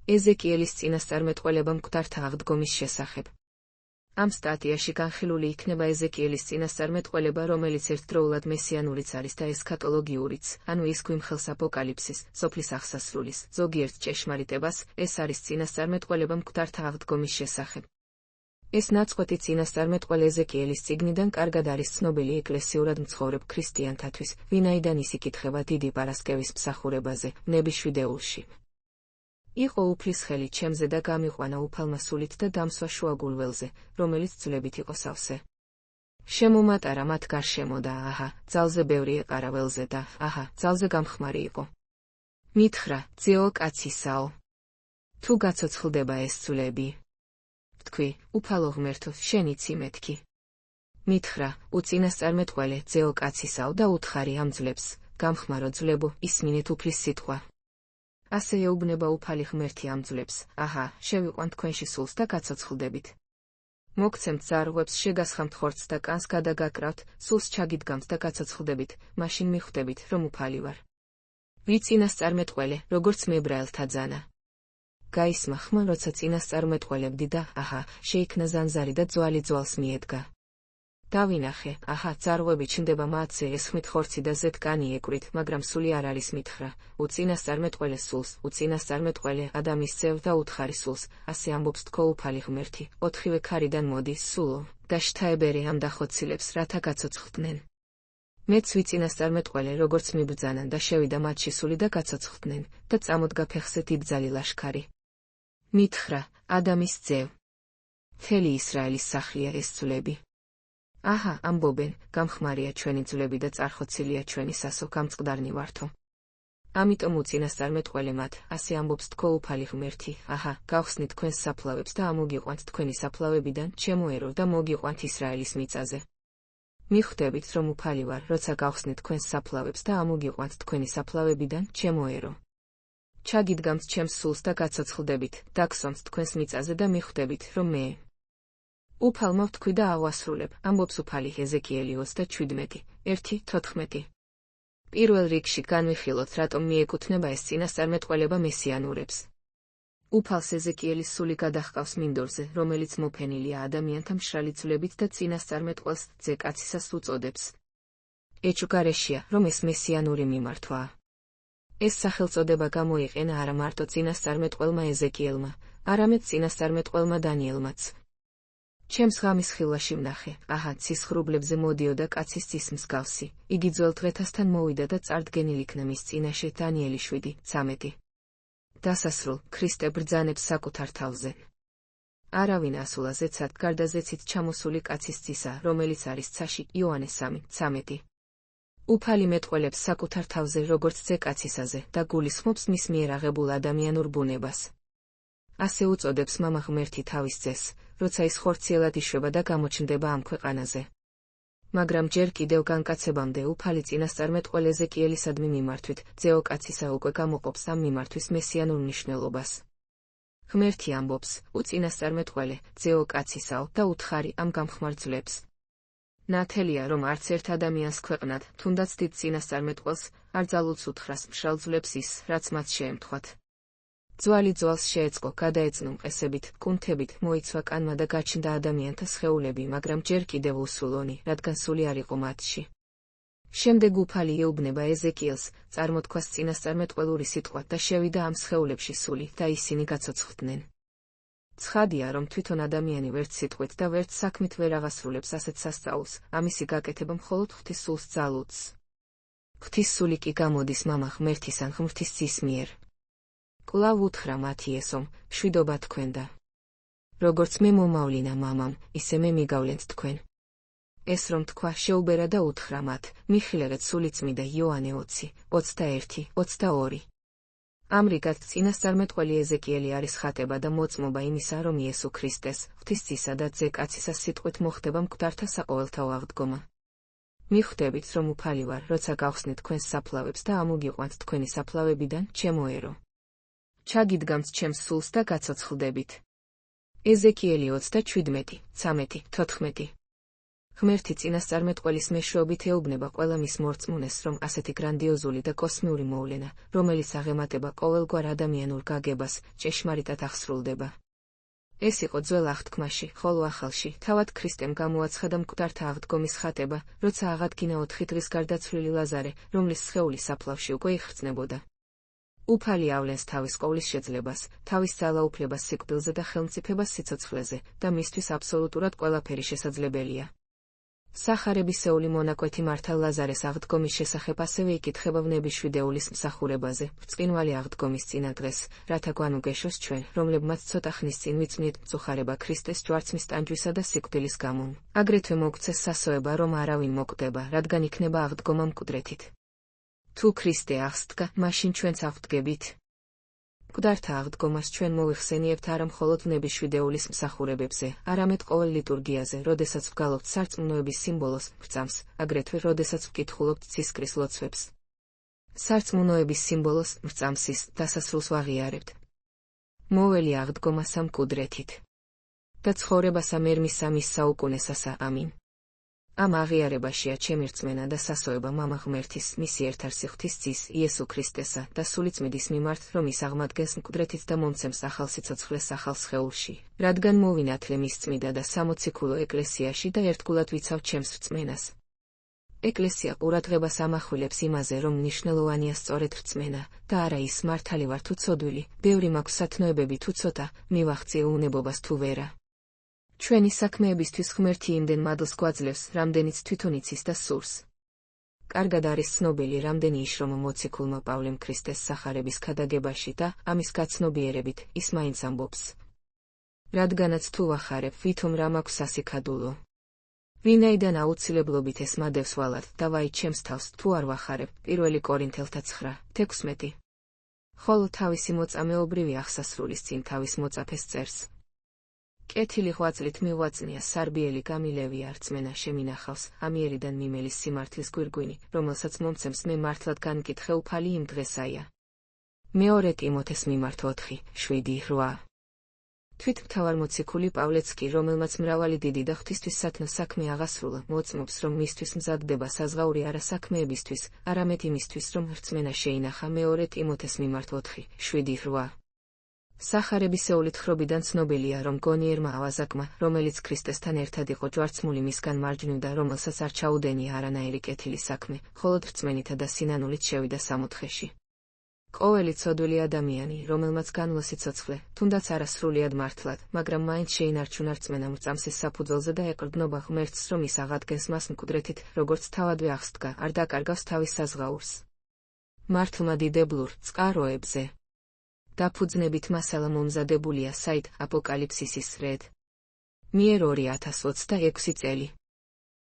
ეზეკიელის წინასწარმეტყველება მკვდართა აღდგომის შესახებ. ამ სტატიაში განხილული იქნება ეზეკიელის წინასწარმეტყველება, რომელიც ერთდროულად მესიანურიც არის და ესქატოლოგიურიც, ანუ ის გვიმხელს აპოკალიფსის, სოფლის აღსასრულის, ზოგიერთ ჭეშმარიტებას. ეს არის წინასწარმეტყველება მკვდართა აღდგომის შესახებ. ეს ნაწყვეტი წინასწარმეტყველება ეზეკიელის წიგნიდან კარგად არის ცნობილი ეკლესიურად მცხოვრებ ქრისტიანთათვის, ვინაიდან ის იკითხება დიდი პარასკევის მსახურებაზე, ნებიშვიდეულში. იყო უფლის ხელი ჩემზე და გამიყვანა უფალმა სულით და დამსვა შუაგულველზე, რომელიც ძვლებით იყო სავსე. შემომატარა მათ გარშემო და აჰა, ძალზე ბევრი ეყარა ველზე და აჰა, ძალზე გამხმარი იყო. მითხრა, ძეო კაცისაო, თუ გაცოცხლდება ეს ძვლები. თქვი, უფალო ღმერთო, შენი ციმეთქი. მითხრა, უწინასწარმეტყველე, ძეო კაცისაო და უთხარი ამ ძვლებს, გამხმარო ძვლებო, ისმინეთ უფლის სიტყვა. ასე ეუბნება უფალი ღმერთი ამ ძვლებს, აჰა, შევიყვანთ თქვენში სულს და გაცოცხლდებით. მოგცემთ ზარღვებს, შეგასხამთ ხორცს და კანს გადაგაკრავთ, სულს ჩაგიდგამთ და გაცოცხლდებით, მაშინ მიხვდებით, რომ უფალი ვარ. ვიწინასწარმეტყველე, როგორც მებრაელთა ძანა. გაისმა ხმა, როცა წინასწარმეტყველებდი და აჰა, შეიქმნა ზანზარი და ძვალი ძვალს მიედგა. დავინახე, აჰა, ზარღვები ჩნდება მათზე, ესხმით ხორცი და ზედ კანი ეკვრით, მაგრამ სული არ არის. მითხრა, უწინასწარმეტყველე სულს, უწინასწარმეტყველე ადამიანის ძევ და უთხარი სულს, ასე ამბობს თქო უფალი ღმერთი, ოთხივე ქარიდან მოდის სულო და შთაებერე ამ დახოცილებს, რათა გაცოცხლდნენ. მეც ვიწინასწარმეტყველე, როგორც მიბრძანა და შევიდა მათში სული და გაცოცხლდნენ, და წამოდგა ფეხზე დიდძალი ლაშქარი. მითხრა, ადამიანის ძევ. მთელი ისრაელის სახლია ეს ძვლები. აჰა, ამბობენ, გამხმარია ჩვენი ძვლები და წარხოცილია ჩვენი სასო, გამწყდარნი ვართო. ამიტომ უწინასწარმეტყველე მათ, ასე ამბობს თქო უფალი ღმერთი, აჰა, გავხსნით თქვენს საფლავებს და ამოგიყვანთ თქვენი საფლავებიდან, ჩემო ერო და მოგიყვანთ ისრაელის მიწაზე. მიხვდებით, რომ უფალი ვარ, როცა გავხსნით თქვენს საფლავებს და ამოგიყვანთ თქვენი საფლავებიდან, ჩემო ერო. ჩაგიდგამთ ჩემს სულს და გაცოცხლდებით, დაგსვამთ თქვენს მიწაზე და მიხვდებით, რომ მე უფალმა ვთქვი და ავასრულებ, ამბობს უფალი ეზეკიელი 37, 1-14. პირველ რიგში განვიხილოთ, რატომ მიეკუთვნება ეს წინასწარმეტყველება მესიანურებს. უფალს ეზეკიელის სული გადაჰყავს მინდორზე, რომელიც მოფენილია ადამიანთა მშრალი ძვლებით და წინასწარმეტყველს ძე კაცისას უწოდებს. ეჭვგარეშია, რომ ეს მესიანური მიმართვაა. ეს სახელწოდება გამოიყენა არა მარტო წინასწარმეტყველმა ეზეკიელმა, არამედ წინასწარმეტყველმა დანიელმაც. ჩემს ღამის ხილვაში ვნახე, აჰა, ცის ხრუბლებზე მოდიოდა კაცის ცის მსგავსი, იგი ძველ დღეთასთან მოვიდა და წარდგენილ იქნა მის წინაშე. დანიელი 7:13. დასასრულ, ქრისტე ბრძანებს საკუთარ თავზე. არავინ ასულა ზეცად გარდა ზეცით ჩამოსული კაცის ცისა, რომელიც არის ცაში. იოანე 3:13. უფალი მეტყველებს საკუთარ თავზე როგორც ძე კაცისაზე და გულისხმობს მის მიერ აღებულ ადამიანურ ბუნებას. ასე უწოდებს მამა ღმერთი თავის ძეს, როცა ის ხორციელად იშვება და გამოჩნდება ამ ქვეყანაზე. მაგრამ ჯერ კიდევ განკაცებამდე უფალი წინასწარმეტყველ ეზეკიელისადმი მიმართვით, ძეო კაცისა უკვე გამოყოფს ამ მიმართვის მესიანურ მნიშვნელობას. ღმერთი ამბობს, უწინასწარმეტყველე, ძეო კაცისაო და უთხარი ამ გამხმარ ძვლებს. ნათელია, რომ არც ერთ ადამიანს ქვეყნად, თუნდაც დიდ წინასწარმეტყველს, არ ძალუց უთხრას მშრალ ძვლებს ის, რაც მათ შეემთხვათ. ძვალი ძვალს შეეწყო, გადაეწნო მყესებით, კუნთებით, მოიცვა კანმა და გაჩნდა ადამიანთა სხეულები, მაგრამ ჯერ კიდევ უსულონი, რადგან სული არ იყო მათში. შემდეგ უფალი ეუბნება ეზეკიელს, წარმოთქვას წინასწარმეტყველური სიტყვა და შევიდა ამ სხეულებში სული და ისინი გაცოცხლდნენ. ცხადია, რომ თვითონ ადამიანი ვერც სიტყვით და ვერც საქმით ვერ აღასრულებს ასეთ სასწაულს, ამისი გაკეთება მხოლოდ ღვთის სულს ძალუძს. ღვთის სული კი გამოდის მამა ღმერთის ან ღმრთის ძის მიერ. კვლავ უთხრა მათიესომ, მშვიდობა თქვენ და როგორც მე მომავლინა მამამ, ისე მე მიგავლენთ თქვენ. ეს რომ თქვა, შეუბერა და უთხრა მათ, მიხილერეთ სულიწმიდა იოანე 20:21-22. ამრიგად წინასწარმეტყველი ეზეკიელი არის ხატება და მოწმობა იმისა, რომ იესო ქრისტეს, ღვთის ძისა და ძე კაცისას სიტყვით მოხდება მკვდართა საყოველთაო აღდგომა. მიხვდებით, რომ უფალი ვარ, როცა გავხსნით თქვენს საფლავებს და ამოგიყვანთ თქვენი საფლავებიდან, ჩემო ერო. ჩაგიდგამთ ჩემს სულს და გაცოცხლდებით. ეზეკიელი 27:13-14. ღმერთი წინასწარმეტყველის მეშვეობით ეუბნება ყველა მის მორწმუნეს, რომ ასეთი გრანდიოზული და კოსმიური მოვლენა, რომელიც აღემატება ყოველგვარ ადამიანურ გაგებას, ჭეშმარიტად აღსრულდება. ეს იყო ძველ აღთქმაში, ხოლო ახალში, თავად ქრისტემ გამოაცხადა მკვდართა აღდგომის ხატება, როცა აღადგინა 4 დღის გარდაცვლილი ლაზარე, რომლის სხეული საფლავში უკვე იხრწნებოდა. უფალი ავლენს თავის ყოვლის შეძლებას, თავის ძალაუფლებას სიკვდილზე და ხელმწიფებას სიცოცხლეზე, და მისთვის აბსოლუტურად ყველაფერი შესაძლებელია. სახარებისეული მონაკვეთი მართა ლაზარეს აღდგომის შესახებ ასევე იკითხება ვნებიშვიდეულის მსახურებაზე, ბრწყინვალე აღდგომის წინადღეს, რათა გვანუგეშოს ჩვენ, რომლებმაც ცოტა ხნის წინ ვიწვნით მწუხარება ქრისტეს ჯვარცმის ტანჯვისა და სიკვდილის გამო. აგრეთვე მოგცეს სასოება, რომ არავინ მოკვდება, რადგან იქნება აღდგომა მკვდრეთით. თუ ქრისტე აღსდგა, მაშინ ჩვენც ავდგებით. მკვდართა აღდგომას ჩვენ მოვიხსენიებთ არა მხოლოდ ვნებიშვიდეულის მსახურებებზე, არამედ ყოველ ლიტურგიაზე, როდესაც ვგალობთ სარწმუნოების სიმბოლოს, ბრწამს, აგრეთვე როდესაც ვკითხულობთ ცისკრის ლოცვებს. სარწმუნოების სიმბოლოს, ბრწამსის, დასასრულს ვაღიარებთ. მოველი აღდგომასა მკვდრეთით. და ცხოვრებასა მერმისა მის საუკუნესასა, ამინ. ამ აღიარებაშია ჩემი რწმენა და სასოება მამა ღმერთის, მისი ერთარსი ღვთისძის, იესო ქრისტესა და სულიწმიდის მიმართ, რომ ის აღმადგენს მკვდრეთით და მომცემს ახალ სიცოცხლეს ახალ სხეულში, რადგან მოვინათლე მის წმიდა და სამოციქულო ეკლესიაში და ერთგულად ვიცავ ჩემს რწმენას. ეკლესია ყურადღებას ამახვილებს იმაზე, რომ მნიშვნელოვანია სწორედ რწმენა, და არა ის მართალი ვარ თუ ცოდვილი, ბევრი მაქვს სათნოებები თუ ცოტა, მივახციე უნებობას თუ ვერა. ჩვენი საქმეებისთვის ღმერთი იმდენ მადლს გვაძლევს, რამდენიც თვითონ იცის და სურს. კარგად არის ცნობილი, რამდენი იშრომა მოციქულმა პავლემ ქრისტეს სახარების ქადაგებაში და, ამის გაცნობიერებით, ის მაინც ამბობს. რადგანაც თუ ვახარებ, ვითომ რა მაქვს სასიქადულო. ვინაიდან აუცილებლობით ეს მადევს ვალად და ვაი ჩემს თავს, თუ არ ვახარებ, 1 კორინთელთა 9:16. ხოლო თავისი მოწამეობრივი აღსასრულის წინ თავის მოწაფეს წერს. კეთილი ღვაწლით მივაწნია სარბიელი გამილევია რწმენა შემინახავს, ამიერიდან მიმელის სიმართლის გვირგვინი, რომელსაც მომცემს მე მართლად განკითხე უფალი იმ დღესაია. მეორე ტიმოთეს მიმართ 4:7-8. თვითმთავარმოციქული პავლეც კი, რომელმაც მრავალი დიდი და ღვთისთვის სათნო საქმე აღასრულა, მოწმობს, რომ მისთვის მზადდება საზღაური არა საქმეებისთვის, არამედ იმისთვის, რომ რწმენა შეინახა მეორე ტიმოთეს მიმართ 4:7-8. სახარებისეული თხრობიდან ცნობილია, რომ გონიერმა ავაზაკმა, რომელიც ქრისტესთან ერთად იყო ჯვარცმული მისგან მარჯვნივ და რომელსაც არ ჩაუდენია არანაირი კეთილი საქმე, მხოლოდ რწმენითა და სინანულით შევიდა სამოთხეში. ყოველი ცოდვილი ადამიანი, რომელმაც განვლო სიცოცხლე, თუნდაც არასრულიად მართლად, მაგრამ მაინც შეინარჩუნა რწმენა მრწამსის საფუძველზე და ეყრდნობა ღმერთს, რომ ის აღადგენს მას მკვდრეთით, როგორც თავადვე აღსდგა, არ დაკარგავს თავის საზღაურს. მართლმა დიდებლურ წყაროებზე დაფუძნებით მასალა მომზადებულია საით აპოკალიფსისის რედ. მიერ 2026 წელი.